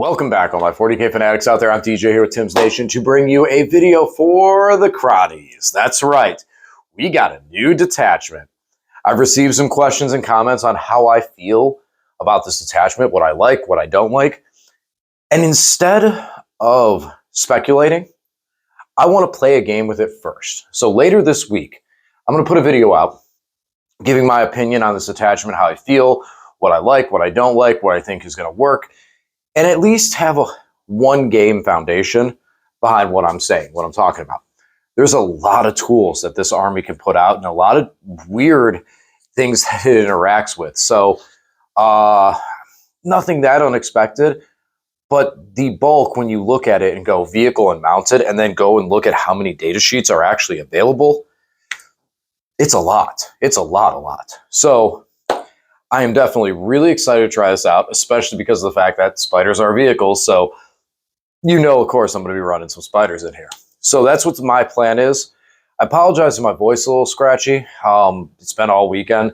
Welcome back, all my 40K fanatics out there. I'm DJ here with Tim's Nation to bring you a video for the Crotties. That's right, we got a new detachment. I've received some questions and comments on how I feel about this detachment, what I like, what I don't like. And instead of speculating, I want to play a game with it first. So later this week, I'm going to put a video out giving my opinion on this detachment, how I feel, what I like, what I don't like, what I think is going to work, and at least have a one game foundation behind what I'm saying, what I'm talking about. There's a lot of tools that this army can put out and a lot of weird things that it interacts with. So nothing that unexpected, but the bulk, when you look at it and go vehicle and mounted and then go and look at how many data sheets are actually available, it's a lot. It's a lot. So I am definitely really excited to try this out, especially because of the fact that spiders are vehicles. So, of course, I'm going to be running some spiders in here. So that's what my plan is. I apologize if my voice is a little scratchy. It's been all weekend.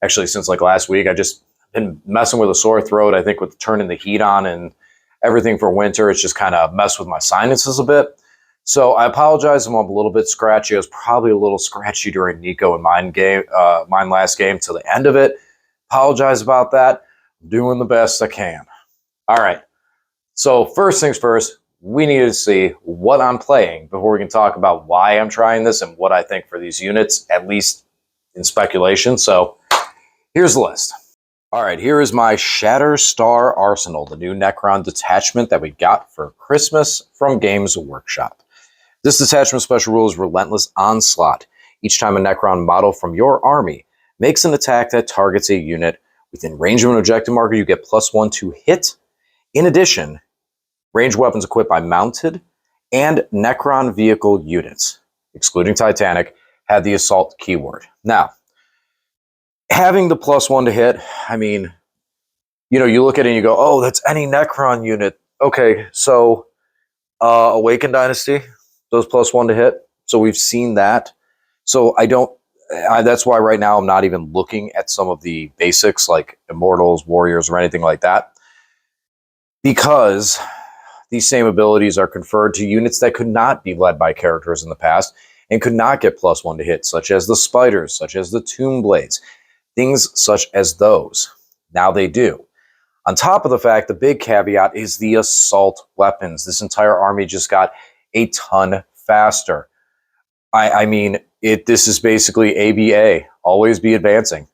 Actually, since like last week, I just been messing with a sore throat. I think with turning the heat on and everything for winter, it's just kind of messed with my sinuses a bit. So I apologize if I'm a little bit scratchy. I was probably a little scratchy during Nico and mine last game till the end of it. Apologize about that. I'm doing the best I can. All right. So first things first, we need to see what I'm playing before we can talk about why I'm trying this and what I think for these units, at least in speculation. So here's the list. All right, here is my Shatterstar Arsenal, the new Necron detachment that we got for Christmas from Games Workshop. This detachment special rule is Relentless Onslaught. Each time a Necron model from your army makes an attack that targets a unit within range of an objective marker, you get +1 to hit. In addition, ranged weapons equipped by mounted and Necron vehicle units, excluding Titanic, had the assault keyword. Now, having the +1 to hit, I mean, you look at it and you go, oh, that's any Necron unit. Okay, so Awakened Dynasty, those +1 to hit. So we've seen that. So that's why right now I'm not even looking at some of the basics like Immortals, Warriors, or anything like that, because these same abilities are conferred to units that could not be led by characters in the past and could not get +1 to hit, such as the Spiders, such as the Tomb Blades, things such as those. Now they do. On top of the fact, the big caveat is the assault weapons. This entire army just got a ton faster. I mean, this is basically ABA, always be advancing.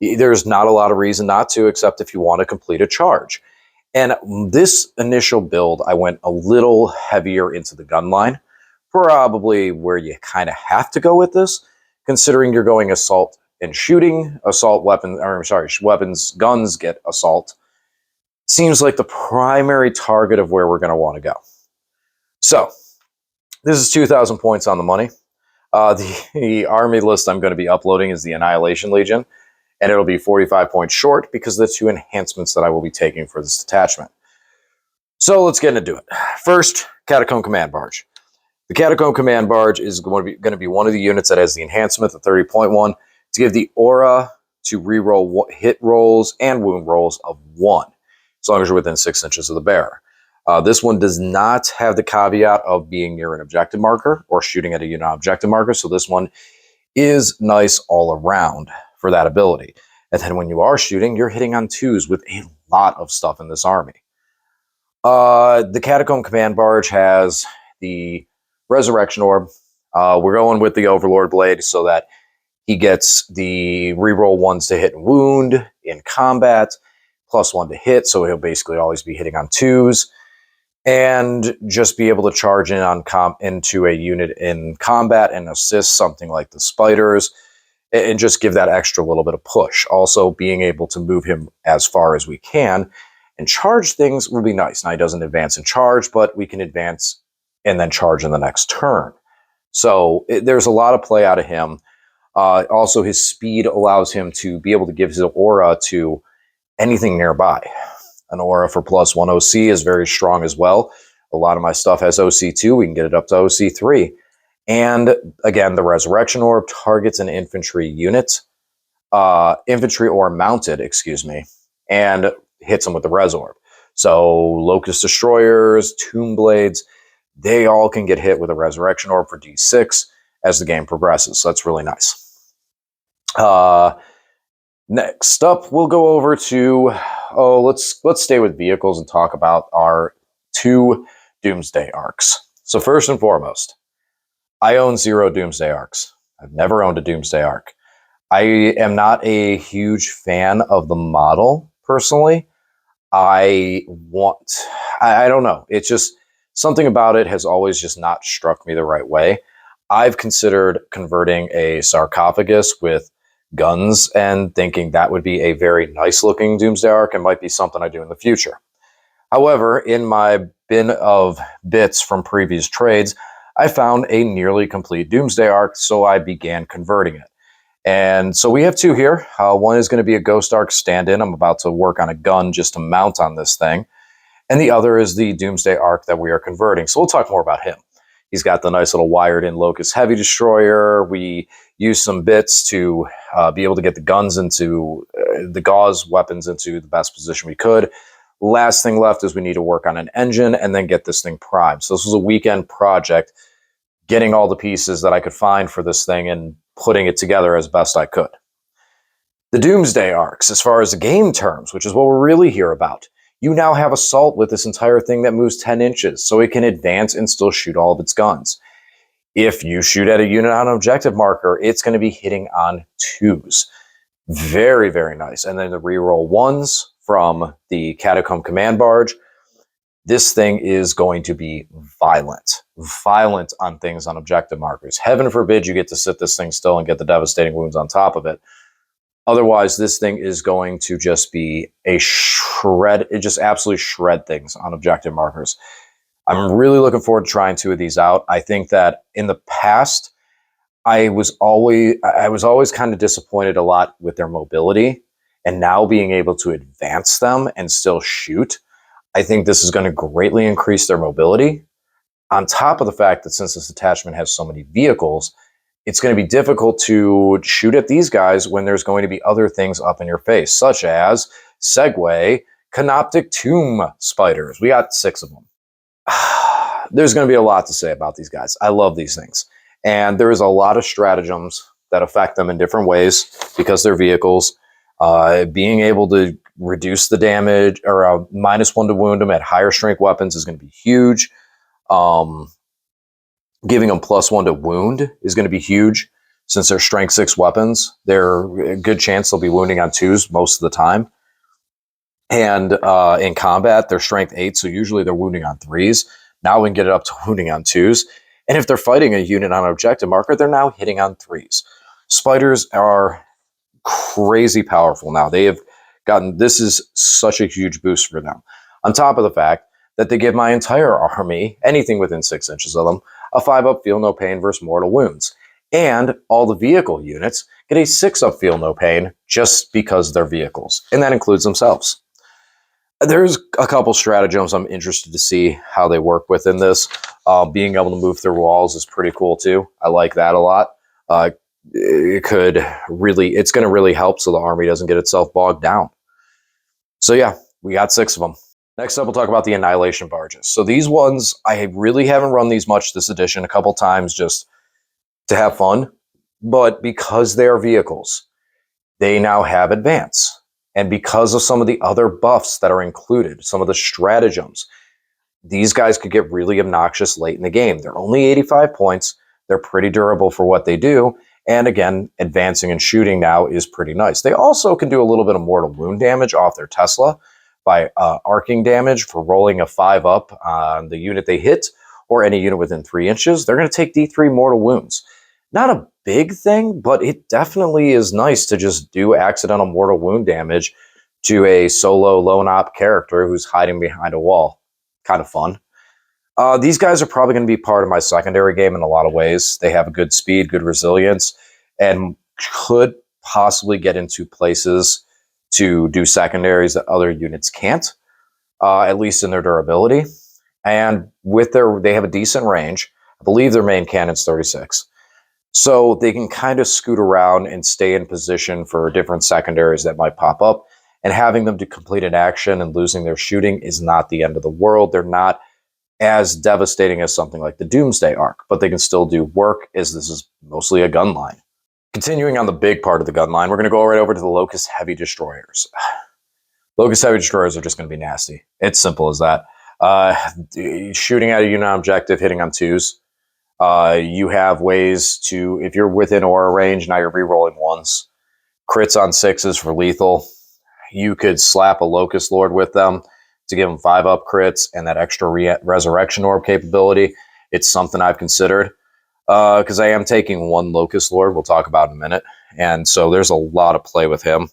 There's not a lot of reason not to, except if you want to complete a charge. And this initial build, I went a little heavier into the gun line, probably where you kind of have to go with this, considering you're going assault and shooting, weapons, guns get assault. Seems like the primary target of where we're going to want to go. So, this is 2,000 points on the money. The army list I'm going to be uploading is the Annihilation Legion, and it'll be 45 points short because of the 2 enhancements that I will be taking for this detachment. So let's get into it. First, Catacomb Command Barge. The Catacomb Command Barge is going to be one of the units that has the enhancement, the 30.1, to give the aura to reroll hit rolls and wound rolls of 1, as long as you're within 6 inches of the bearer. This one does not have the caveat of being near an objective marker or shooting at a unit objective marker, so this one is nice all around for that ability. And then when you are shooting, you're hitting on 2s with a lot of stuff in this army. The Catacomb Command Barge has the Resurrection Orb. We're going with the Overlord Blade so that he gets the reroll 1s to hit and wound in combat, +1 to hit, so he'll basically always be hitting on 2s. And just be able to charge in into a unit in combat and assist something like the Spiders, and just give that extra little bit of push. Also, being able to move him as far as we can and charge things will be nice. Now, he doesn't advance and charge, but we can advance and then charge in the next turn. So there's a lot of play out of him. Also, his speed allows him to be able to give his aura to anything nearby. An aura for +1 OC is very strong as well. A lot of my stuff has OC2. We can get it up to OC3. And again, the Resurrection Orb targets an infantry unit, infantry or mounted, and hits them with the Res Orb. So Locust Destroyers, Tomb Blades, they all can get hit with a Resurrection Orb for D6 as the game progresses. So that's really nice. Next up, we'll go over to, let's stay with vehicles and talk about our 2 Doomsday arcs. So first and foremost, I own 0 Doomsday arcs. I've never owned a Doomsday arc. I am not a huge fan of the model, personally. I don't know. It's just, something about it has always just not struck me the right way. I've considered converting a sarcophagus with guns and thinking that would be a very nice looking Doomsday arc and might be something I do in the future. However, in my bin of bits from previous trades, I found a nearly complete Doomsday arc, so I began converting it. And so we have 2 here. One is going to be a Ghost Arc stand-in. I'm about to work on a gun just to mount on this thing. And the other is the Doomsday arc that we are converting. So we'll talk more about him. He's got the nice little wired-in Locust Heavy Destroyer. We use some bits to be able to get the guns into the Gauss weapons into the best position we could. Last thing left is we need to work on an engine and then get this thing primed. So this was a weekend project, getting all the pieces that I could find for this thing and putting it together as best I could. The Doomsday arcs, as far as the game terms, which is what we're really here about, you now have Assault with this entire thing that moves 10 inches, so it can advance and still shoot all of its guns. If you shoot at a unit on an objective marker, it's going to be hitting on 2s. Very, very nice. And then the reroll 1s from the Catacomb Command Barge. This thing is going to be violent on things on objective markers. Heaven forbid you get to sit this thing still and get the devastating wounds on top of it. Otherwise, this thing is going to just be a shred. It just absolutely shred things on objective markers. I'm really looking forward to trying 2 of these out. I think that in the past, I was always kind of disappointed a lot with their mobility, and now being able to advance them and still shoot, I think this is going to greatly increase their mobility. On top of the fact that since this attachment has so many vehicles, it's going to be difficult to shoot at these guys when there's going to be other things up in your face, such as, segue, Canoptek Spyders. We got 6 of them. There's going to be a lot to say about these guys. I love these things. And there is a lot of stratagems that affect them in different ways because they're vehicles. Being able to reduce the damage or -1 to wound them at higher strength weapons is going to be huge. Giving them +1 to wound is going to be huge. Since they're strength 6 weapons, they're a good chance they'll be wounding on 2s most of the time. And in combat, they're strength 8, so usually they're wounding on 3s. Now we can get it up to wounding on 2s. And if they're fighting a unit on an objective marker, they're now hitting on 3s. Spyders are crazy powerful now. They have gotten, this is such a huge boost for them. On top of the fact that they give my entire army, anything within 6 inches of them, a 5-up feel no pain versus mortal wounds. And all the vehicle units get a 6-up feel no pain just because they're vehicles. And that includes themselves. There's a couple stratagems I'm interested to see how they work within this. Being able to move through walls is pretty cool too. I like that a lot. It's going to really help so the army doesn't get itself bogged down. So yeah, we got 6 of them. Next up, we'll talk about the Annihilation Barges. So these ones, I really haven't run these much this edition, a couple times just to have fun. But because they are vehicles, they now have advance. And because of some of the other buffs that are included, some of the stratagems, these guys could get really obnoxious late in the game. They're only 85 points. They're pretty durable for what they do. And again, advancing and shooting now is pretty nice. They also can do a little bit of mortal wound damage off their Tesla by arcing damage for rolling a 5-up on the unit they hit or any unit within 3 inches. They're going to take D3 mortal wounds. Not a big thing, but it definitely is nice to just do accidental mortal wound damage to a solo lone op character who's hiding behind a wall. Kind of fun. These guys are probably going to be part of my secondary game in a lot of ways. They have a good speed, good resilience, and could possibly get into places to do secondaries that other units can't, at least in their durability. And with they have a decent range. I believe their main cannon's 36. So they can kind of scoot around and stay in position for different secondaries that might pop up. and having them to complete an action and losing their shooting is not the end of the world. They're not as devastating as something like the Doomsday arc, but they can still do work, as this is mostly a gun line. Continuing on the big part of the gun line, we're going to go right over to the Locust Heavy Destroyers. Locust Heavy Destroyers are just going to be nasty. It's simple as that. Shooting at a unit objective, hitting on 2s. You have ways to, if you're within aura range, now you're rerolling 1s. Crits on 6s for lethal. You could slap a Lokhust Lord with them to give them 5-up crits and that extra Resurrection Orb capability. It's something I've considered because I am taking 1 Lokhust Lord, we'll talk about in a minute. And so there's a lot of play with him.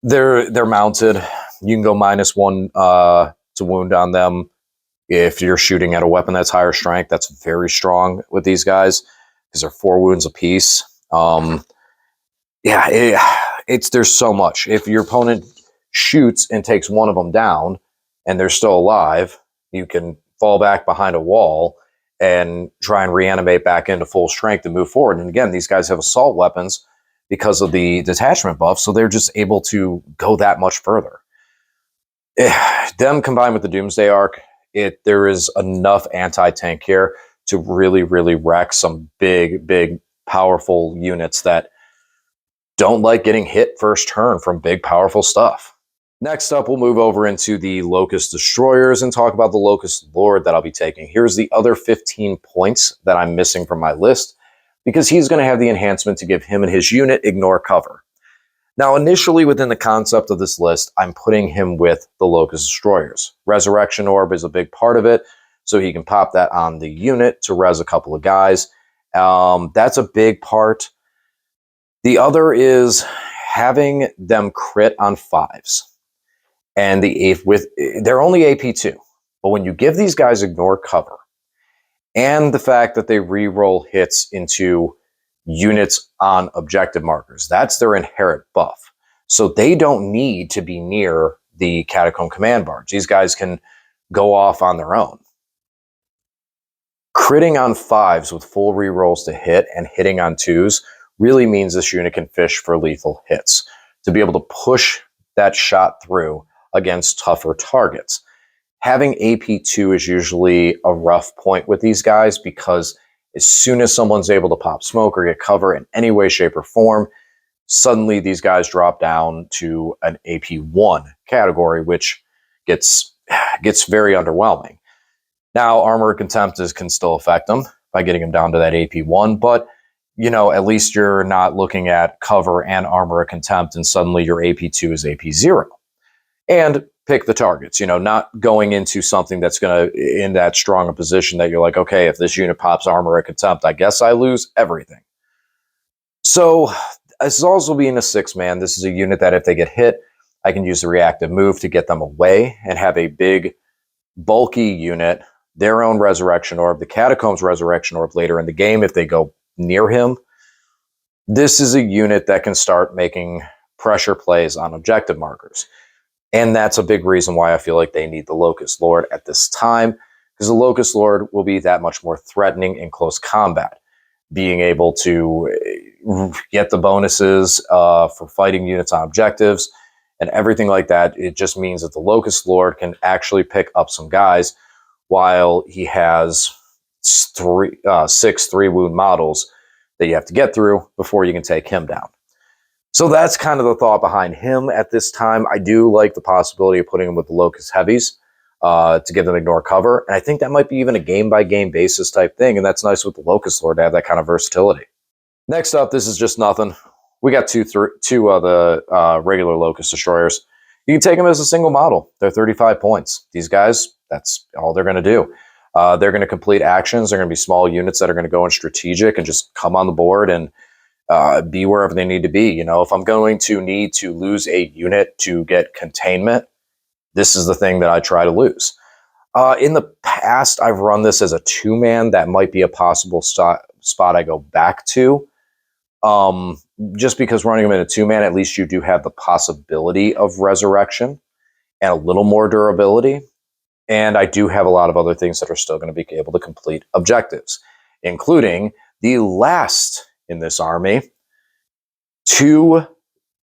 They're mounted. You can go -1 to wound on them. If you're shooting at a weapon that's higher strength, that's very strong with these guys because they're 4 wounds apiece. There's so much. If your opponent shoots and takes 1 of them down and they're still alive, you can fall back behind a wall and try and reanimate back into full strength and move forward. And again, these guys have assault weapons because of the detachment buff, so they're just able to go that much further. Them combined with the Doomsday arc, there is enough anti-tank here to really, really wreck some big, big, powerful units that don't like getting hit first turn from big, powerful stuff. Next up, we'll move over into the Locust Destroyers and talk about the Lokhust Lord that I'll be taking. Here's the other 15 points that I'm missing from my list, because he's going to have the enhancement to give him and his unit ignore cover. Now, initially within the concept of this list, I'm putting him with the Locust Destroyers. Resurrection Orb is a big part of it, so he can pop that on the unit to res a couple of guys. That's a big part. The other is having them crit on 5s. And they're only AP2, but when you give these guys ignore cover, and the fact that they re-roll hits into units on objective markers, that's their inherent buff. So they don't need to be near the Catacomb Command Barge. These guys can go off on their own. Critting on 5s with full re-rolls to hit and hitting on 2s really means this unit can fish for lethal hits to be able to push that shot through against tougher targets. Having AP2 is usually a rough point with these guys because as soon as someone's able to pop smoke or get cover in any way, shape, or form, suddenly these guys drop down to an AP1 category, which gets very underwhelming. Now, Armor Contempt can still affect them by getting them down to that AP1, but at least you're not looking at cover and Armor Contempt and suddenly your AP2 is AP0. And pick the targets, not going into something that's going to, in that strong a position that you're like, okay, if this unit pops Armor or Contempt, I guess I lose everything. So, this is also being a 6-man. This is a unit that if they get hit, I can use the reactive move to get them away and have a big, bulky unit, their own Resurrection Orb, the Catacombs Resurrection Orb later in the game if they go near him. This is a unit that can start making pressure plays on objective markers. And that's a big reason why I feel like they need the Lokhust Lord at this time, because the Lokhust Lord will be that much more threatening in close combat. Being able to get the bonuses for fighting units on objectives and everything like that, it just means that the Lokhust Lord can actually pick up some guys while he has 6 3-wound models that you have to get through before you can take him down. So that's kind of the thought behind him at this time. I do like the possibility of putting him with the Locust Heavies to give them ignore cover. And I think that might be even a game-by-game basis type thing. And that's nice with the Lokhust Lord to have that kind of versatility. Next up, this is just nothing. We got two of the regular Locust Destroyers. You can take them as a single model. They're 35 points. These guys, that's all they're going to do. They're going to complete actions. They're going to be small units that are going to go in strategic and just come on the board and be wherever they need to be. If I'm going to need to lose a unit to get containment, this is the thing that I try to lose. In the past, I've run this as a 2-man. That might be a possible spot I go back to. Just because running them in a 2-man, at least you do have the possibility of resurrection and a little more durability. And I do have a lot of other things that are still going to be able to complete objectives, including the last in this army, 2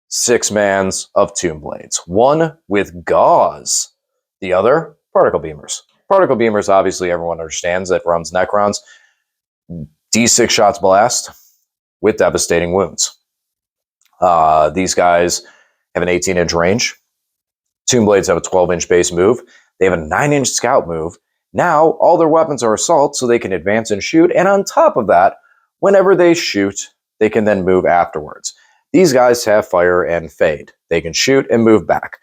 6 mans of Tomb Blades. One with Gauss, the other, Particle Beamers. Particle Beamers, obviously, everyone understands that runs Necrons. D6 shots blast with devastating wounds. These guys have an 18-inch range. Tomb Blades have a 12-inch base move. They have a 9-inch scout move. Now, all their weapons are assault, so they can advance and shoot. And on top of that, whenever they shoot, they can then move afterwards. These guys have fire and fade. They can shoot and move back.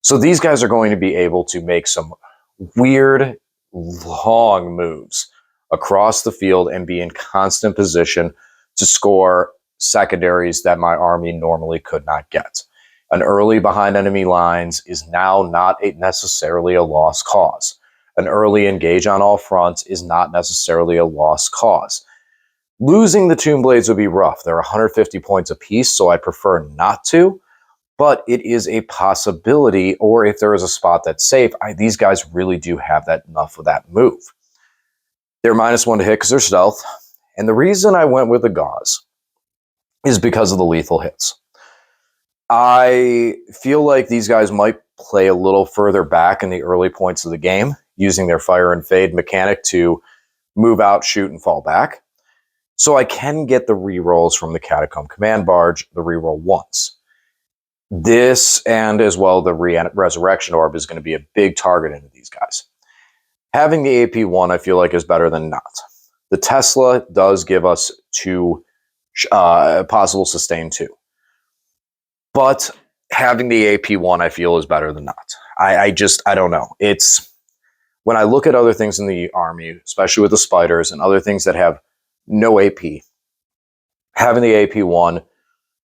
So these guys are going to be able to make some weird, long moves across the field and be in constant position to score secondaries that my army normally could not get. An early behind enemy lines is now not necessarily a lost cause. An early engage on all fronts is not necessarily a lost cause. Losing the Tomb Blades would be rough. They're 150 points apiece, so I prefer not to. But it is a possibility, or if there is a spot that's safe, these guys really do have that enough of that move. They're -1 to hit because they're stealth. And the reason I went with the Gauss is because of the lethal hits. I feel like these guys might play a little further back in the early points of the game, using their fire and fade mechanic to move out, shoot, and fall back. So I can get the rerolls from the Catacomb Command Barge, the reroll once. This, and as well the Resurrection Orb, is going to be a big target into these guys. Having the AP1, I feel like, is better than not. The Tesla does give us 2 possible sustain 2. But having the AP1, I feel, is better than not. I don't know. It's, when I look at other things in the army, especially with the Spyders and other things that have no AP, having the AP1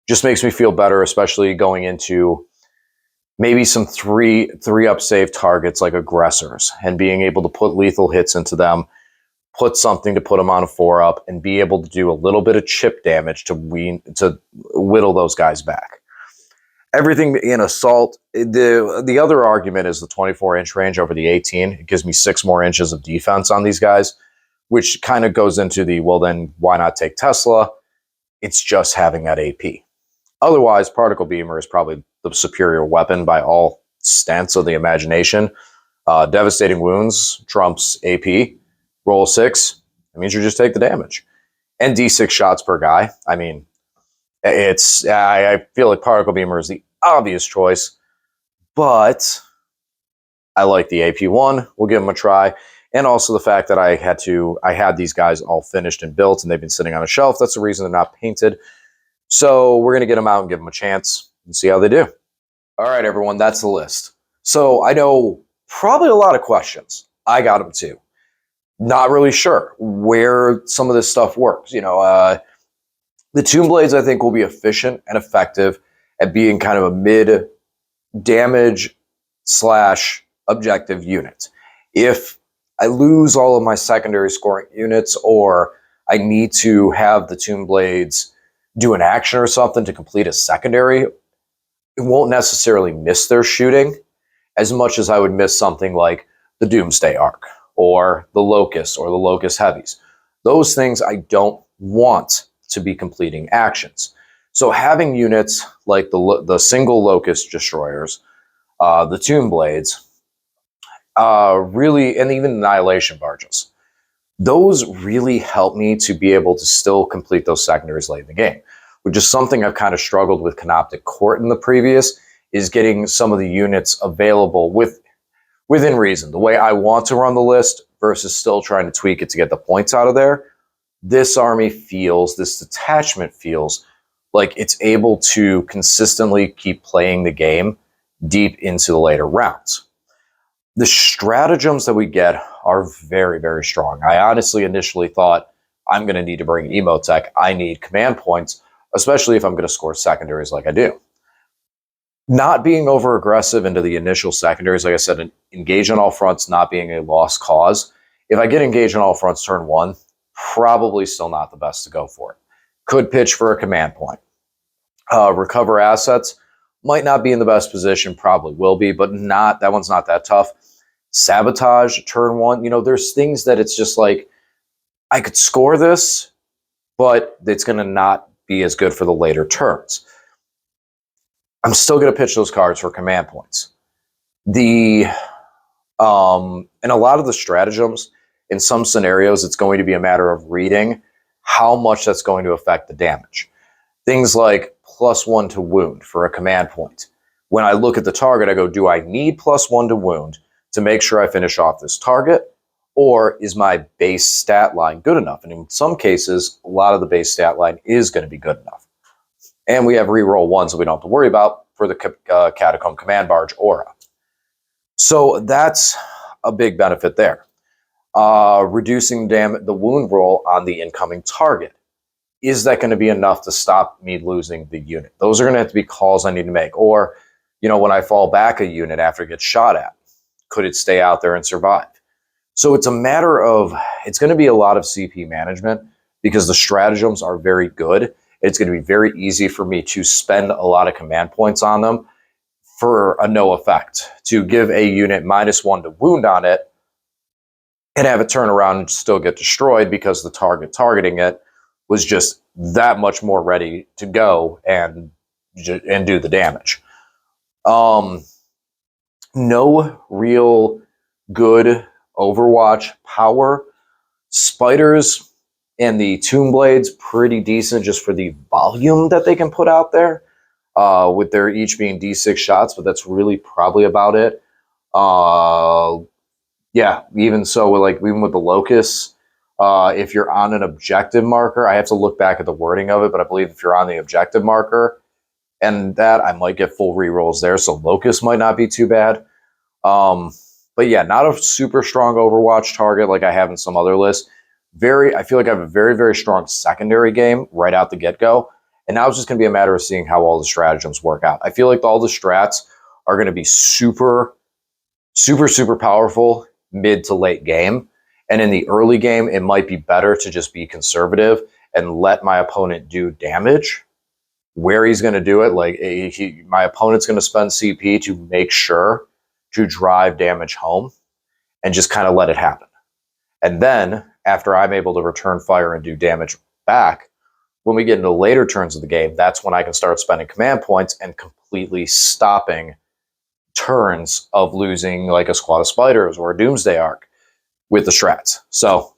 just makes me feel better, especially going into maybe some 3-up save targets like aggressors, and being able to put lethal hits into them, put something to put them on a 4-up, and be able to do a little bit of chip damage to whittle those guys back. Everything in assault, the other argument is the 24-inch range over the 18. It gives me 6 more inches of defense on these guys, which kind of goes into the, well, then why not take Tesla? It's just having that AP. Otherwise, Particle Beamer is probably the superior weapon by all stance of the imagination. Devastating wounds trumps AP. Roll 6. That means you just take the damage. And D6 shots per guy. I mean, I feel like Particle Beamer is the obvious choice, but I like the AP1. We'll give them a try. And also the fact that I had these guys all finished and built, and they've been sitting on a shelf. That's the reason they're not painted. So we're going to get them out and give them a chance and see how they do. All right, everyone, that's the list. So I know probably a lot of questions. I got them too. Not really sure where some of this stuff works. You know, the Tomb Blades, I think, will be efficient and effective at being kind of a mid-damage / objective unit. If I lose all of my secondary scoring units, or I need to have the Tomb Blades do an action or something to complete a secondary, it won't necessarily miss their shooting as much as I would miss something like the Doomsday arc or the Locus or the Locus heavies. Those things I don't want to be completing actions. So having units like the single Locust destroyers, the Tomb Blades, really, and even Annihilation Barges, those really help me to be able to still complete those secondaries late in the game, which is something I've kind of struggled with Canoptek Court in the previous, is getting some of the units available within reason, the way I want to run the list versus still trying to tweak it to get the points out of there. This army feels, this detachment feels like it's able to consistently keep playing the game deep into the later rounds. The stratagems that we get are very, very strong. I honestly initially thought, I'm going to need to bring Emotech. I need command points, especially if I'm going to score secondaries like I do. Not being over aggressive into the initial secondaries, like I said, engage on all fronts, not being a lost cause. If I get engaged on all fronts turn 1, probably still not the best to go for it. Could pitch for a command point. Recover assets, might not be in the best position, probably will be, but that one's not that tough. Sabotage, turn 1, you know, there's things that it's just like, I could score this, but it's going to not be as good for the later turns. I'm still going to pitch those cards for command points. And a lot of the stratagems, in some scenarios, it's going to be a matter of reading how much that's going to affect the damage. Things like +1 to wound for a command point. When I look at the target, I go, do I need +1 to wound to make sure I finish off this target? Or is my base stat line good enough? And in some cases, a lot of the base stat line is going to be good enough. And we have reroll 1, so we don't have to worry about for the Catacomb Command Barge aura. So that's a big benefit there. Reducing the wound roll on the incoming target. Is that going to be enough to stop me losing the unit? Those are going to have to be calls I need to make. Or, when I fall back a unit after it gets shot at, could it stay out there and survive? So it's a matter of, it's going to be a lot of CP management because the stratagems are very good. It's going to be very easy for me to spend a lot of command points on them for a no effect. To give a unit -1 to wound on it and have it turn around and still get destroyed because the target targeting it was just that much more ready to go and do the damage. No real good Overwatch power. Spiders and the Tomb Blades, pretty decent just for the volume that they can put out there, with their each being D6 shots, but that's really probably about it. Yeah, even so, even with the Locus, if you're on an objective marker, I have to look back at the wording of it, but I believe if you're on the objective marker, and that I might get full rerolls there, so Locus might not be too bad. But yeah, not a super strong Overwatch target like I have in some other lists. I feel like I have a very, very strong secondary game right out the get-go, and now it's just going to be a matter of seeing how all the stratagems work out. I feel like all the strats are going to be super, super, super powerful mid to late game, and in the early game, it might be better to just be conservative and let my opponent do damage. Where he's going to do it, my opponent's going to spend CP to make sure to drive damage home and just kind of let it happen. And then, after I'm able to return fire and do damage back, when we get into later turns of the game, that's when I can start spending command points and completely stopping turns of losing like a squad of spiders or a Doomsday arc with the strats. So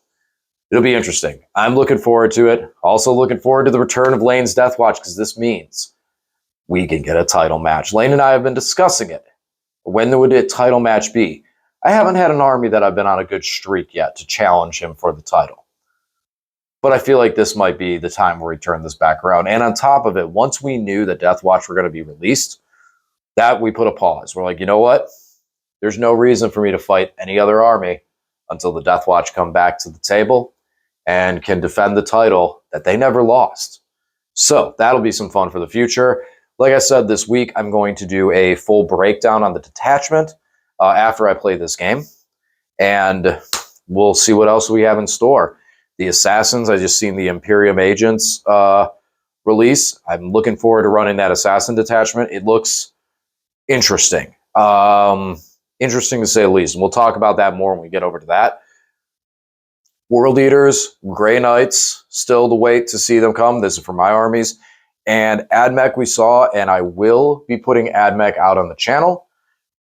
it'll be interesting. I'm looking forward to it. Also looking forward to the return of Lane's Deathwatch, because this means we can get a title match. Lane and I have been discussing it. When would a title match be? I haven't had an army that I've been on a good streak yet to challenge him for the title. But I feel like this might be the time where we turn this back around. And on top of it, once we knew that Deathwatch were going to be released, that we put a pause. We're like, you know what? There's no reason for me to fight any other army until the Deathwatch come back to the table and can defend the title that they never lost. So that'll be some fun for the future. Like I said, this week I'm going to do a full breakdown on the Detachment after I play this game. And we'll see what else we have in store. The Assassins, I just seen the Imperium Agents release. I'm looking forward to running that Assassin Detachment. It looks interesting. Interesting to say the least. And we'll talk about that more when we get over to that. World Eaters, Grey Knights, still to wait to see them come. This is for my armies. And AdMech we saw, and I will be putting AdMech out on the channel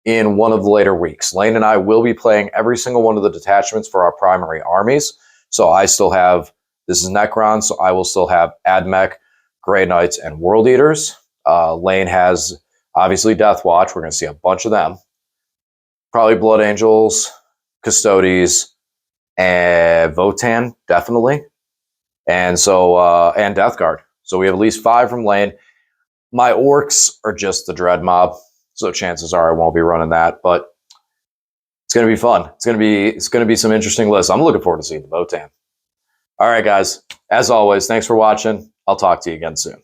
in one of the later weeks. Lane and I will be playing every single one of the detachments for our primary armies. So I still have, this is Necrons, so I will still have AdMech, Grey Knights, and World Eaters. Lane has, obviously, Deathwatch. We're going to see a bunch of them. Probably Blood Angels, Custodes, and Votann, definitely. And so, and Death Guard. So we have at least 5 from Lane. My Orcs are just the Dread Mob, so chances are I won't be running that, but it's going to be fun. It's going to be some interesting lists. I'm looking forward to seeing the Votann. All right, guys. As always, thanks for watching. I'll talk to you again soon.